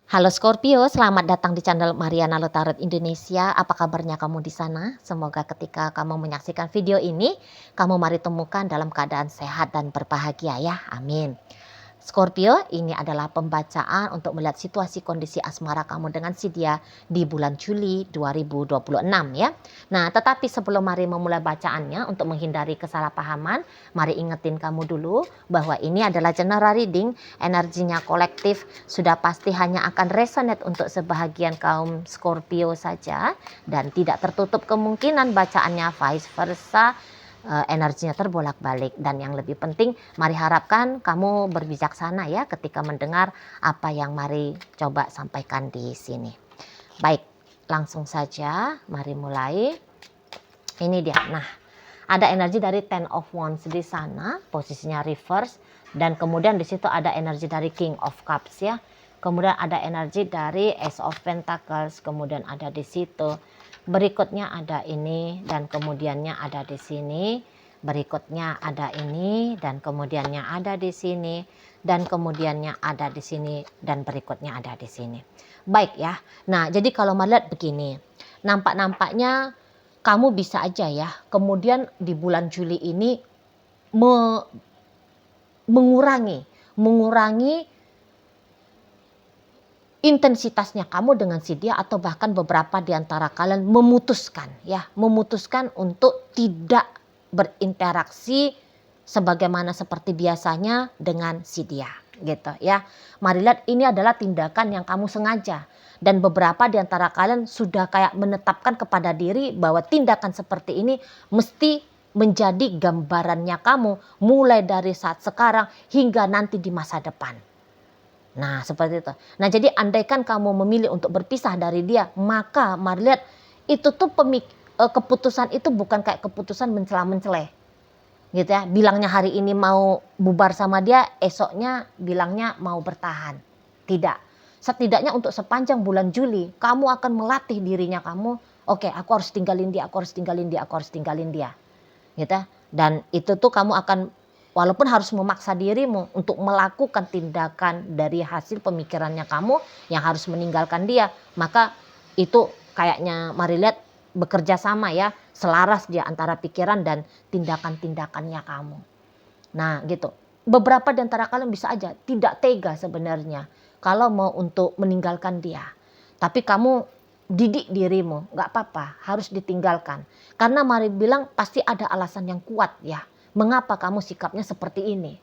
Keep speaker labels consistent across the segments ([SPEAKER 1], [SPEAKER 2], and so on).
[SPEAKER 1] Halo Scorpio, selamat datang di channel Mariana Lotarot Indonesia. Apa kabarnya kamu di sana? Semoga ketika kamu menyaksikan video ini, kamu mari temukan dalam keadaan sehat dan berbahagia ya. Amin. Scorpio, ini adalah pembacaan untuk melihat situasi kondisi asmara kamu dengan si dia di bulan Juli 2026 ya. Nah, tetapi sebelum mari memulai bacaannya untuk menghindari kesalahpahaman, mari ingetin kamu dulu bahwa ini adalah general reading, energinya kolektif, sudah pasti hanya akan resonate untuk sebahagian kaum Scorpio saja dan tidak tertutup kemungkinan bacaannya vice versa. Energinya terbolak-balik, dan yang lebih penting mari harapkan kamu berbijaksana ya ketika mendengar apa yang mari coba sampaikan di sini. Baik, langsung saja mari mulai. Ini dia. Nah, ada energi dari Ten of Wands di sana, posisinya reverse, dan kemudian di situ ada energi dari King of Cups ya. Kemudian ada energi dari Ace of Pentacles, kemudian ada di situ. Berikutnya ada ini dan kemudiannya ada di sini. Berikutnya ada ini dan kemudiannya ada di sini dan kemudiannya ada di sini dan berikutnya ada di sini. Baik ya. Nah, jadi kalau melihat begini, nampak-nampaknya kamu bisa aja ya. Kemudian di bulan Juli ini mengurangi intensitasnya kamu dengan si dia, atau bahkan beberapa di antara kalian memutuskan untuk tidak berinteraksi sebagaimana seperti biasanya dengan si dia gitu ya. Mari lihat, ini adalah tindakan yang kamu sengaja, dan beberapa di antara kalian sudah kayak menetapkan kepada diri bahwa tindakan seperti ini mesti menjadi gambarannya kamu mulai dari saat sekarang hingga nanti di masa depan. Nah, seperti itu. Nah, jadi andaikan kamu memilih untuk berpisah dari dia, maka mari lihat, itu tuh keputusan itu bukan kayak keputusan mencela-menceleh. Gitu ya. Bilangnya hari ini mau bubar sama dia, esoknya bilangnya mau bertahan. Tidak. Setidaknya untuk sepanjang bulan Juli, kamu akan melatih dirinya kamu, oke, aku harus tinggalin dia, aku harus tinggalin dia, aku harus tinggalin dia. Gitu ya. Dan itu tuh kamu akan, walaupun harus memaksa dirimu untuk melakukan tindakan dari hasil pemikirannya kamu yang harus meninggalkan dia, maka itu kayaknya mari lihat bekerja sama ya, selaras dia antara pikiran dan tindakan-tindakannya kamu. Nah gitu, beberapa di antara kalian bisa aja tidak tega sebenarnya kalau mau untuk meninggalkan dia, tapi kamu didik dirimu, nggak apa-apa, harus ditinggalkan. Karena mari bilang pasti ada alasan yang kuat ya, mengapa kamu sikapnya seperti ini.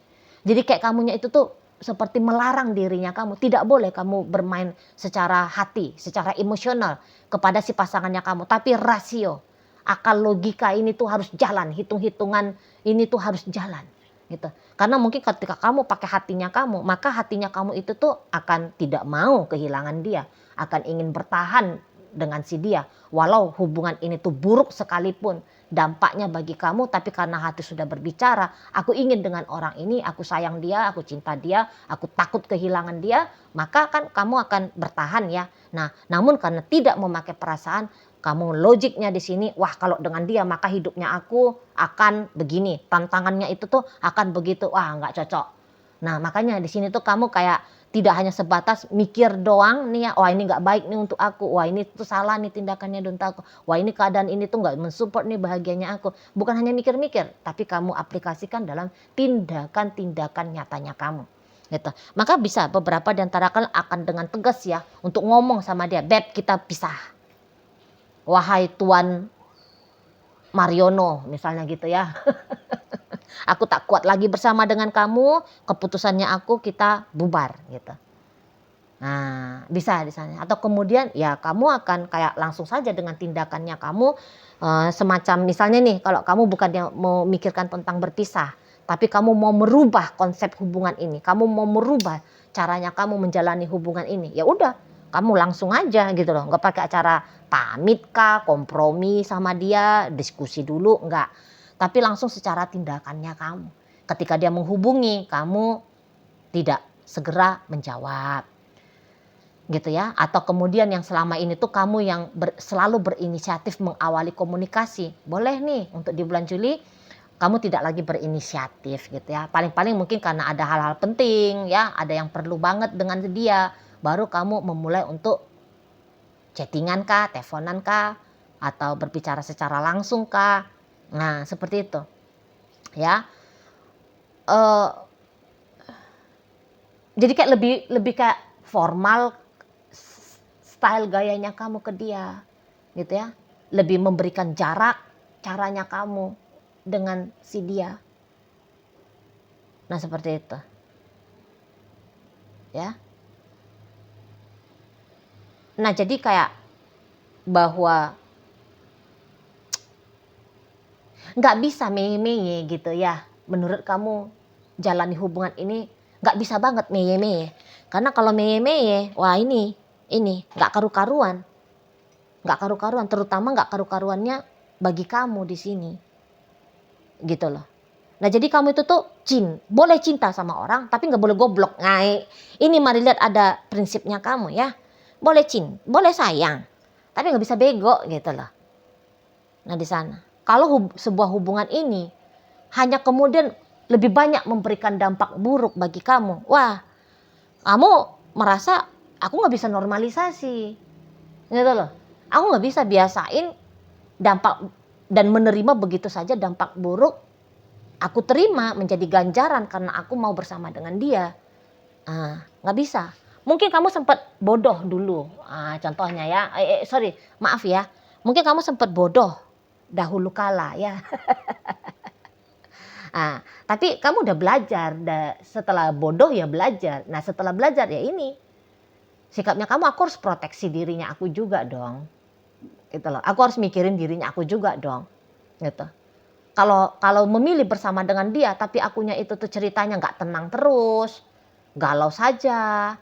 [SPEAKER 1] Jadi kayak kamunya itu tuh seperti melarang dirinya kamu, tidak boleh kamu bermain secara hati, secara emosional kepada si pasangannya kamu, tapi rasio, akal logika ini tuh harus jalan, hitung-hitungan ini tuh harus jalan gitu. Karena mungkin ketika kamu pakai hatinya kamu, maka hatinya kamu itu tuh akan tidak mau kehilangan dia, akan ingin bertahan dengan si dia, walau hubungan ini tuh buruk sekalipun dampaknya bagi kamu, tapi karena hati sudah berbicara, aku ingin dengan orang ini, aku sayang dia, aku cinta dia, aku takut kehilangan dia, maka kan kamu akan bertahan ya. Nah, namun karena tidak memakai perasaan, kamu logiknya di sini, wah kalau dengan dia maka hidupnya aku akan begini, tantangannya itu tuh akan begitu, wah nggak cocok. Nah makanya di sini tuh kamu kayak tidak hanya sebatas mikir doang nih ya, wah ini nggak baik nih untuk aku, wah ini tuh salah nih tindakannya untuk aku, wah ini keadaan ini tuh nggak mensupport nih bahagianya aku. Bukan hanya mikir-mikir, tapi kamu aplikasikan dalam tindakan-tindakan nyatanya kamu. Gitu. Maka bisa beberapa di antara kalian akan dengan tegas ya untuk ngomong sama dia, beb kita pisah. Wahai Tuan Mariono misalnya gitu ya. Aku tak kuat lagi bersama dengan kamu, keputusannya aku kita bubar gitu. Nah, bisa di sana. Atau kemudian ya kamu akan kayak langsung saja dengan tindakannya kamu semacam misalnya nih, kalau kamu bukannya mau mikirkan tentang berpisah, tapi kamu mau merubah konsep hubungan ini, kamu mau merubah caranya kamu menjalani hubungan ini, ya udah kamu langsung aja gitu loh, nggak pakai acara pamit kah, kompromi sama dia, diskusi dulu, enggak. Tapi langsung secara tindakannya kamu. Ketika dia menghubungi, kamu tidak segera menjawab gitu ya, atau kemudian yang selama ini tuh kamu yang selalu berinisiatif mengawali komunikasi, boleh nih untuk di bulan Juli kamu tidak lagi berinisiatif gitu ya, paling-paling mungkin karena ada hal-hal penting ya, ada yang perlu banget dengan dia, baru kamu memulai untuk chattingan kah, teleponan kah, atau berbicara secara langsung kah. Nah, seperti itu. Ya. Jadi kayak lebih kayak formal style gayanya kamu ke dia. Gitu ya. Lebih memberikan jarak caranya kamu dengan si dia. Nah, seperti itu. Ya. Nah, jadi kayak bahwa nggak bisa meye-meye gitu ya. Menurut kamu jalani hubungan ini nggak bisa banget meye-meye. Karena kalau meye-meye, wah ini nggak karu-karuan. Nggak karu-karuan, terutama nggak karu-karuannya bagi kamu di sini. Gitu loh. Nah, jadi kamu itu tuh boleh cinta sama orang tapi nggak boleh goblok. Nah, ini mari lihat ada prinsipnya kamu ya. Boleh boleh sayang, tapi nggak bisa bego gitu loh. Nah, di sana. Kalau sebuah hubungan ini hanya kemudian lebih banyak memberikan dampak buruk bagi kamu, wah, kamu merasa aku nggak bisa normalisasi, gitu loh. Aku nggak bisa biasain dampak dan menerima begitu saja dampak buruk. Aku terima menjadi ganjaran karena aku mau bersama dengan dia. Nggak bisa. Mungkin kamu sempat bodoh dulu. Contohnya ya, maaf ya. Mungkin kamu sempat bodoh dahulu kala ya. Tapi kamu udah belajar. Setelah bodoh ya belajar. Nah, setelah belajar ya ini. Sikapnya kamu, aku harus proteksi dirinya aku juga dong. Gitu loh. Aku harus mikirin dirinya aku juga dong. Gitu. Kalau memilih bersama dengan dia, tapi akunya itu tuh ceritanya nggak tenang terus, galau saja,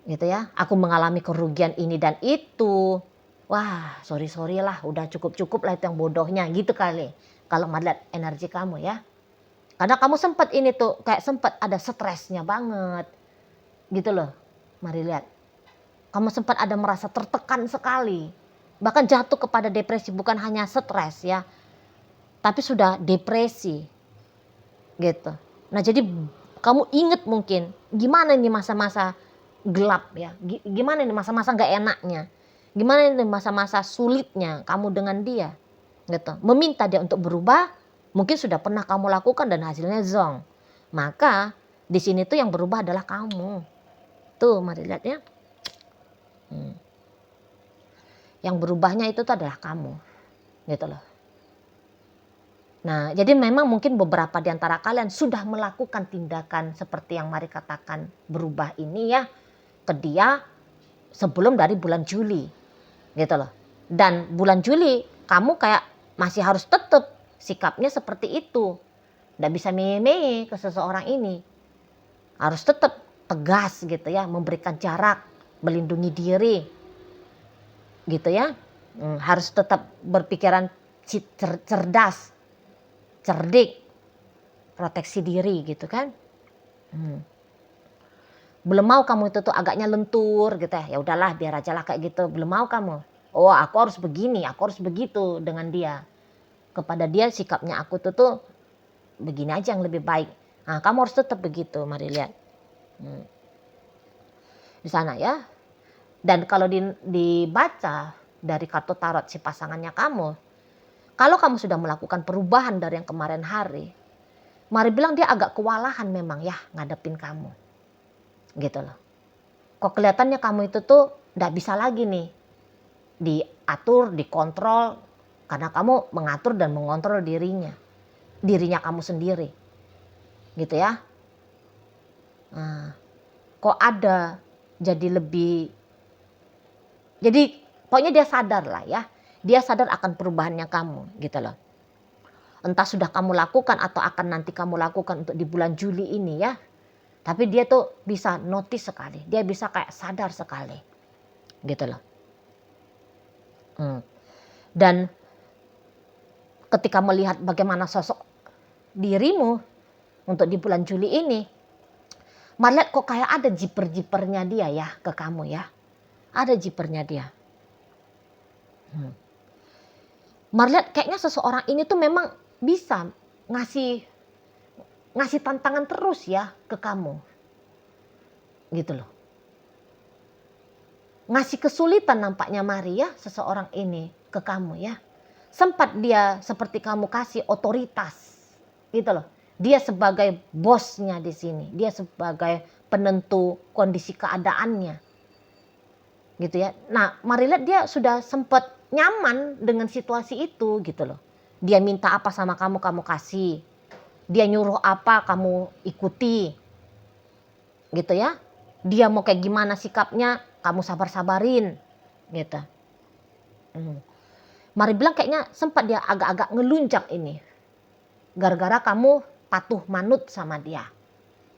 [SPEAKER 1] gitu ya. Aku mengalami kerugian ini dan itu, wah sorry lah, udah cukup lah itu yang bodohnya gitu kali. Kalau melihat energi kamu ya, karena kamu sempat ini tuh kayak sempat ada stresnya banget, gitu loh. Mari lihat, kamu sempat ada merasa tertekan sekali, bahkan jatuh kepada depresi, bukan hanya stres ya. Tapi sudah depresi gitu. Nah, jadi kamu inget mungkin gimana nih masa-masa gelap ya, gimana nih masa-masa gak enaknya, gimana nih masa-masa sulitnya kamu dengan dia gitu. Meminta dia untuk berubah mungkin sudah pernah kamu lakukan dan hasilnya zong. Maka di sini tuh yang berubah adalah kamu. Tuh mari lihat ya. Yang berubahnya itu tuh adalah kamu gitu loh. Nah, jadi memang mungkin beberapa di antara kalian sudah melakukan tindakan seperti yang Mari katakan berubah ini ya ke dia sebelum dari bulan Juli gitu loh. Dan bulan Juli kamu kayak masih harus tetap sikapnya seperti itu. Nggak bisa meye-meye ke seseorang ini. Harus tetap tegas gitu ya, memberikan jarak, melindungi diri gitu ya. Harus tetap berpikiran cerdas, cerdik, proteksi diri gitu kan. Belum mau kamu itu tuh agaknya lentur gitu ya udahlah biar aja lah kayak gitu. Belum mau kamu, oh aku harus begini, aku harus begitu dengan dia. Kepada dia sikapnya aku tuh begini aja yang lebih baik. Nah, kamu harus tetap begitu. Mari lihat di sana ya. Dan kalau dibaca dari kartu tarot si pasangannya kamu, kalau kamu sudah melakukan perubahan dari yang kemarin hari, Mari bilang dia agak kewalahan memang ya ngadepin kamu. Gitu loh. Kok kelihatannya kamu itu tuh gak bisa lagi nih diatur, dikontrol. Karena kamu mengatur dan mengontrol dirinya. Dirinya kamu sendiri. Gitu ya. Nah, kok ada jadi lebih. Jadi pokoknya dia sadar lah ya. Dia sadar akan perubahannya kamu gitu loh. Entah sudah kamu lakukan atau akan nanti kamu lakukan untuk di bulan Juli ini ya. Tapi dia tuh bisa notice sekali. Dia bisa kayak sadar sekali. Gitu loh. Dan ketika melihat bagaimana sosok dirimu untuk di bulan Juli ini. Mari lihat kok kayak ada jiper-jipernya dia ya ke kamu ya. Ada jipernya dia. Mari lihat kayaknya seseorang ini tuh memang bisa ngasih tantangan terus ya ke kamu. Gitu loh. ngasih kesulitan nampaknya Mari ya seseorang ini ke kamu ya. Sempat dia seperti kamu kasih otoritas gitu loh. Dia sebagai bosnya di sini, dia sebagai penentu kondisi keadaannya gitu ya. Nah Mari lihat dia sudah sempat nyaman dengan situasi itu gitu loh. Dia minta apa sama kamu, kamu kasih. Dia nyuruh apa, kamu ikuti gitu ya. Dia mau kayak gimana sikapnya, kamu sabar-sabarin gitu. Mari bilang kayaknya sempat dia agak-agak ngelunjak ini. Gara-gara kamu patuh manut sama dia.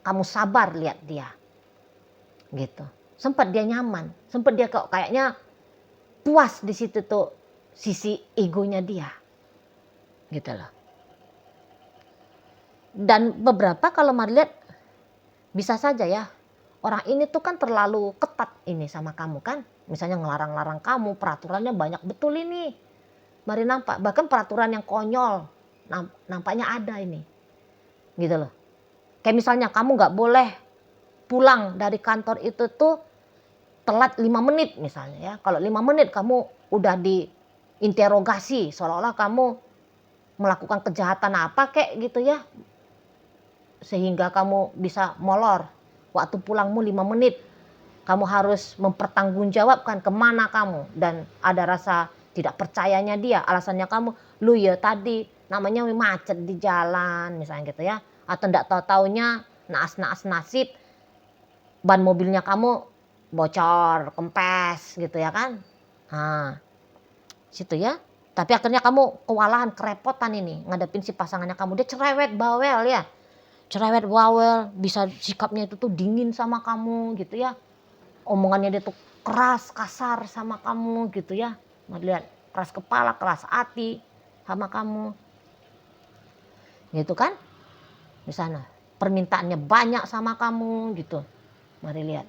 [SPEAKER 1] Kamu sabar lihat dia. Gitu. Sempat dia nyaman, sempat dia kayaknya puas di situ tuh sisi egonya dia. Gitu loh. Dan beberapa kalau Mari lihat bisa saja ya. Orang ini tuh kan terlalu ketat ini sama kamu kan. Misalnya ngelarang-larang kamu, peraturannya banyak betul ini. Mari nampak, bahkan peraturan yang konyol nampaknya ada ini. Gitu loh. Kayak misalnya kamu gak boleh pulang dari kantor itu tuh telat 5 menit misalnya ya. Kalau 5 menit kamu udah diinterogasi seolah-olah kamu melakukan kejahatan apa kayak gitu ya. Sehingga kamu bisa molor. Waktu pulangmu 5 menit. Kamu harus mempertanggungjawabkan kemana kamu. Dan ada rasa tidak percayanya dia. Alasannya kamu, lu ya tadi namanya macet di jalan misalnya gitu ya. Atau enggak tahu-taunya naas-naas nasib ban mobilnya kamu bocor, kempes gitu ya kan. Nah, situ ya. Tapi akhirnya kamu kewalahan, kerepotan ini ngadepin si pasangannya kamu. Dia cerewet bawel ya. Cerewet bawel, bisa sikapnya itu tuh dingin sama kamu gitu ya. Omongannya dia tuh keras, kasar sama kamu gitu ya. Mari lihat, keras kepala, keras hati sama kamu. Gitu kan? Di sana. Permintaannya banyak sama kamu gitu. Mari lihat.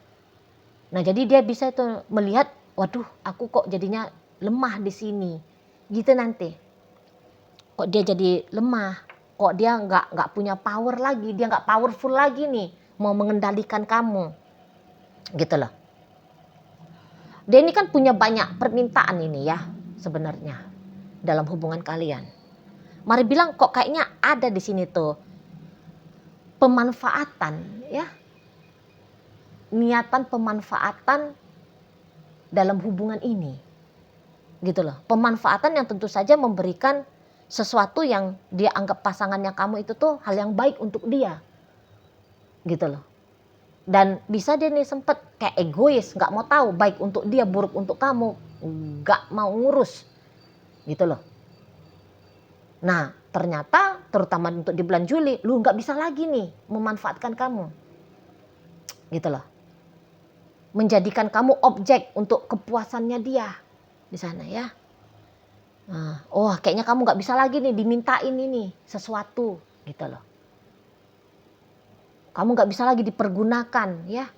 [SPEAKER 1] Nah, jadi dia bisa itu melihat, waduh, aku kok jadinya lemah di sini. Gitu nanti. Kok dia jadi lemah? Kok dia nggak punya power lagi, dia nggak powerful lagi nih mau mengendalikan kamu, gitu loh. Dia ini kan punya banyak permintaan ini ya sebenarnya dalam hubungan kalian. Mari bilang kok kayaknya ada di sini tuh pemanfaatan ya, niatan pemanfaatan dalam hubungan ini, gitu loh. Pemanfaatan yang tentu saja memberikan sesuatu yang dia anggap pasangannya kamu itu tuh hal yang baik untuk dia. Gitu loh. Dan bisa dia nih sempet kayak egois, gak mau tahu baik untuk dia, buruk untuk kamu. Gak mau ngurus. Gitu loh. Nah ternyata terutama untuk di bulan Juli, lu gak bisa lagi nih memanfaatkan kamu. Gitu loh. Menjadikan kamu objek untuk kepuasannya dia. Di sana ya. Nah, oh kayaknya kamu gak bisa lagi nih dimintain ini sesuatu gitu loh. Kamu gak bisa lagi dipergunakan ya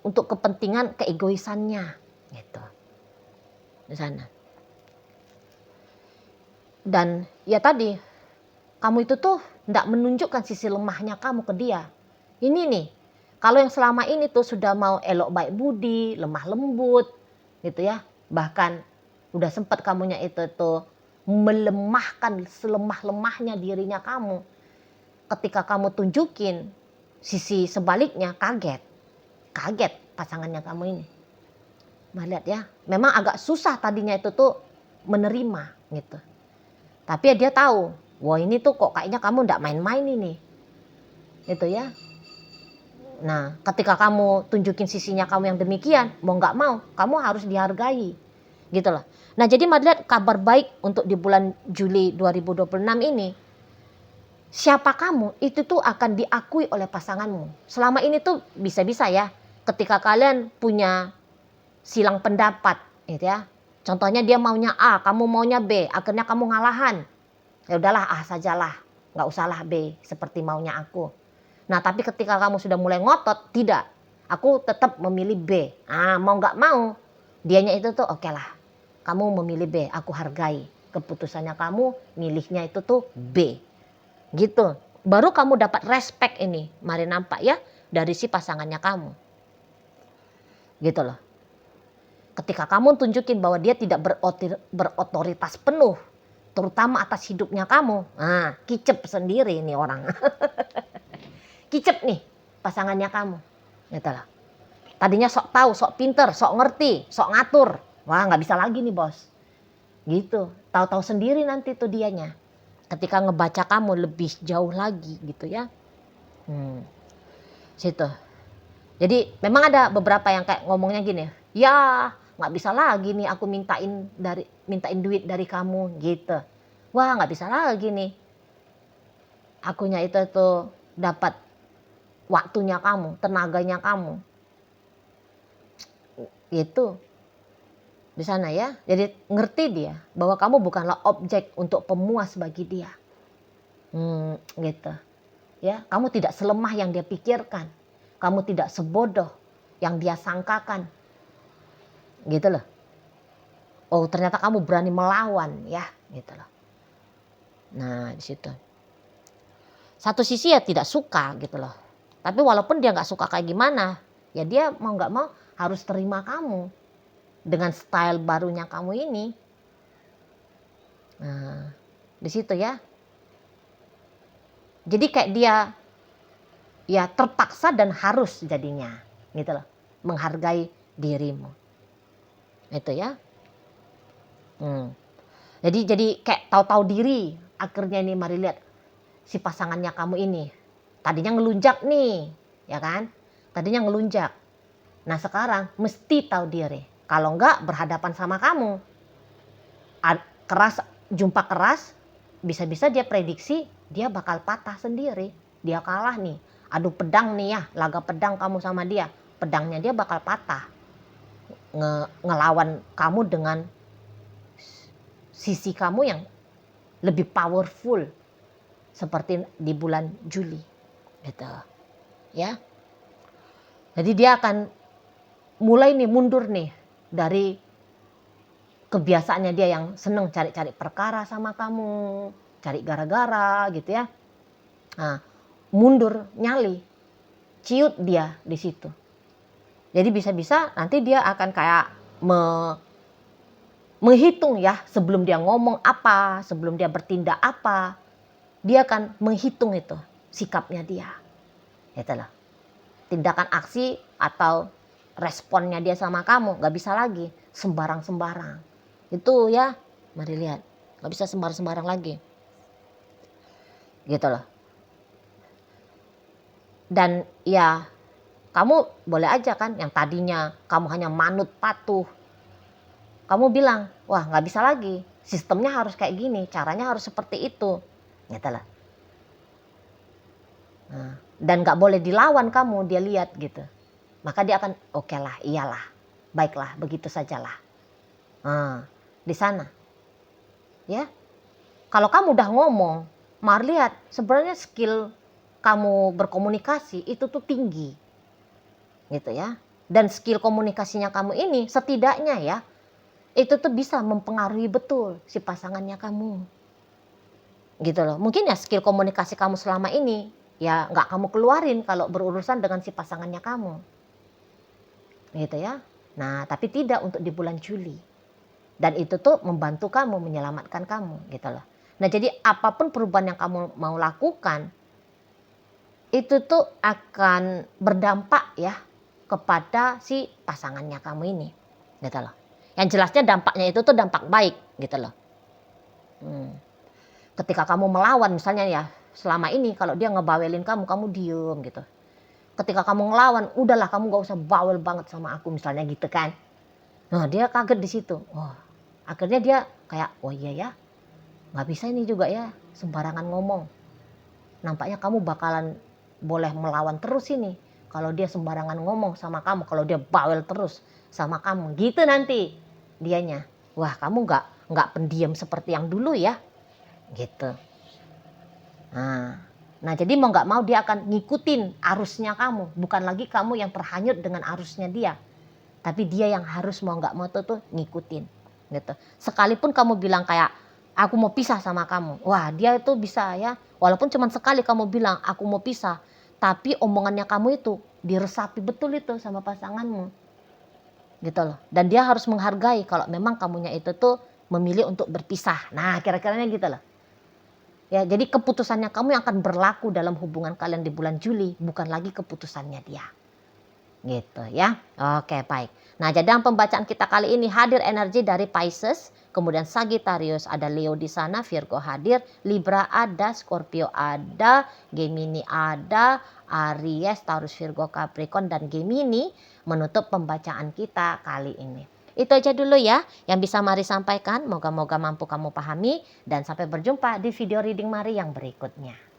[SPEAKER 1] untuk kepentingan keegoisannya gitu di sana. Dan ya tadi kamu itu tuh gak menunjukkan sisi lemahnya kamu ke dia. Ini nih, kalau yang selama ini tuh sudah mau elok baik budi, lemah lembut gitu ya. Bahkan udah sempat kamunya itu tuh melemahkan selemah-lemahnya dirinya kamu. Ketika kamu tunjukin sisi sebaliknya, kaget pasangannya kamu ini. Nah lihat ya, memang agak susah tadinya itu tuh menerima gitu. Tapi ya dia tahu, wah ini tuh kok kayaknya kamu gak main-main ini. Gitu ya. Nah ketika kamu tunjukin sisinya kamu yang demikian, mau gak mau, kamu harus dihargai. Gitu loh. Nah jadi mari lihat kabar baik untuk di bulan Juli 2026 ini. Siapa kamu itu tuh akan diakui oleh pasanganmu. Selama ini tuh bisa-bisa ya ketika kalian punya silang pendapat gitu ya. Contohnya dia maunya A, kamu maunya B, akhirnya kamu ngalahan. Ya udahlah A sajalah, nggak usahlah B seperti maunya aku. Nah tapi ketika kamu sudah mulai ngotot, tidak, aku tetap memilih B. Ah mau nggak mau, dianya itu tuh oke lah. Kamu memilih B, aku hargai keputusannya kamu, milihnya itu tuh B. Gitu. Baru kamu dapat respect ini. Mari nampak ya dari si pasangannya kamu. Gitu loh. Ketika kamu tunjukin bahwa dia tidak berotoritas penuh, terutama atas hidupnya kamu, nah kicep sendiri nih orang. Kicep nih pasangannya kamu, gitu lah. Tadinya sok tahu, sok pinter, sok ngerti, sok ngatur, wah nggak bisa lagi nih bos, gitu. Tahu-tahu sendiri nanti tuh dianya. Ketika ngebaca kamu lebih jauh lagi, gitu ya. Situ. Jadi memang ada beberapa yang kayak ngomongnya gini, ya nggak bisa lagi nih aku mintain duit dari kamu, gitu. Wah nggak bisa lagi nih. Akunya itu tuh dapat waktunya kamu, tenaganya kamu. Itu di sana ya. Jadi ngerti dia bahwa kamu bukanlah objek untuk pemuas bagi dia. Gitu. Ya, kamu tidak selemah yang dia pikirkan. Kamu tidak sebodoh yang dia sangkakan. Gitu loh. Oh, ternyata kamu berani melawan ya, gitu loh. Nah, di situ. Satu sisi ya tidak suka gitu loh. Tapi walaupun dia nggak suka kayak gimana, ya dia mau nggak mau harus terima kamu dengan style barunya kamu ini. Nah, di situ ya. Jadi kayak dia ya terpaksa dan harus jadinya, gitu loh, menghargai dirimu. Itu ya. Jadi kayak tahu-tahu diri. Akhirnya ini mari lihat si pasangannya kamu ini. Tadinya ngelunjak nih, ya kan? Tadinya ngelunjak. Nah sekarang mesti tahu diri. Kalau enggak berhadapan sama kamu, jumpa keras, bisa-bisa dia prediksi dia bakal patah sendiri. Dia kalah nih. Adu pedang nih ya, laga pedang kamu sama dia. Pedangnya dia bakal patah. Ngelawan kamu dengan sisi kamu yang lebih powerful. Seperti di bulan Juli. Gitu. Ya. Jadi dia akan mulai nih mundur nih dari kebiasaannya dia yang seneng cari-cari perkara sama kamu, cari gara-gara gitu ya. Nah, mundur nyali, ciut dia di situ. Jadi bisa-bisa nanti dia akan kayak menghitung ya sebelum dia ngomong apa, sebelum dia bertindak apa, dia akan menghitung itu sikapnya dia. Itulah. Tindakan aksi atau responnya dia sama kamu gak bisa lagi sembarang-sembarang. Itu ya, mari lihat, gak bisa sembarang-sembarang lagi. Gitu loh. Dan ya kamu boleh aja kan yang tadinya kamu hanya manut patuh. Kamu bilang, wah gak bisa lagi, sistemnya harus kayak gini, caranya harus seperti itu. Gitu loh. Nah, dan gak boleh dilawan kamu, dia lihat gitu. Maka dia akan oke lah, iyalah, baiklah, begitu sajalah. Nah, di sana. Ya. Kalau kamu udah ngomong, mari lihat sebenarnya skill kamu berkomunikasi itu tuh tinggi. Gitu ya. Dan skill komunikasinya kamu ini setidaknya ya, itu tuh bisa mempengaruhi betul si pasangannya kamu. Gitu loh. Mungkin ya skill komunikasi kamu selama ini ya nggak kamu keluarin kalau berurusan dengan si pasangannya kamu. Gitu ya. Nah, tapi tidak untuk di bulan Juli. Dan itu tuh membantu kamu, menyelamatkan kamu, gitu loh. Nah, jadi apapun perubahan yang kamu mau lakukan, itu tuh akan berdampak ya kepada si pasangannya kamu ini, gitu loh. Yang jelasnya dampaknya itu tuh dampak baik, gitu loh. Ketika kamu melawan misalnya ya, selama ini kalau dia ngebawelin kamu, kamu diem gitu. Ketika kamu ngelawan, udahlah kamu gak usah bawel banget sama aku misalnya gitu kan. Nah dia kaget di situ. Wah, akhirnya dia kayak, oh iya ya, gak bisa ini juga ya sembarangan ngomong. Nampaknya kamu bakalan boleh melawan terus ini. Kalau dia sembarangan ngomong sama kamu, kalau dia bawel terus sama kamu. Gitu nanti dianya. Wah kamu gak pendiam seperti yang dulu ya. Gitu. Nah jadi mau gak mau dia akan ngikutin arusnya kamu. Bukan lagi kamu yang terhanyut dengan arusnya dia. Tapi dia yang harus mau gak mau tuh ngikutin. Gitu. Sekalipun kamu bilang kayak aku mau pisah sama kamu. Wah dia itu bisa ya. Walaupun cuma sekali kamu bilang aku mau pisah. Tapi omongannya kamu itu diresapi betul itu sama pasanganmu. gitu loh. Dan dia harus menghargai kalau memang kamunya itu tuh memilih untuk berpisah. Nah, kira-kiranya gitu loh. Ya, jadi keputusannya kamu yang akan berlaku dalam hubungan kalian di bulan Juli, bukan lagi keputusannya dia. Gitu ya. Oke, baik. Nah, jadi dalam pembacaan kita kali ini hadir energi dari Pisces, kemudian Sagittarius, ada Leo di sana, Virgo hadir, Libra ada, Scorpio ada, Gemini ada, Aries, Taurus, Virgo, Capricorn, dan Gemini menutup pembacaan kita kali ini. Itu aja dulu ya yang bisa Mari sampaikan. Moga-moga mampu kamu pahami dan sampai berjumpa di video reading Mari yang berikutnya.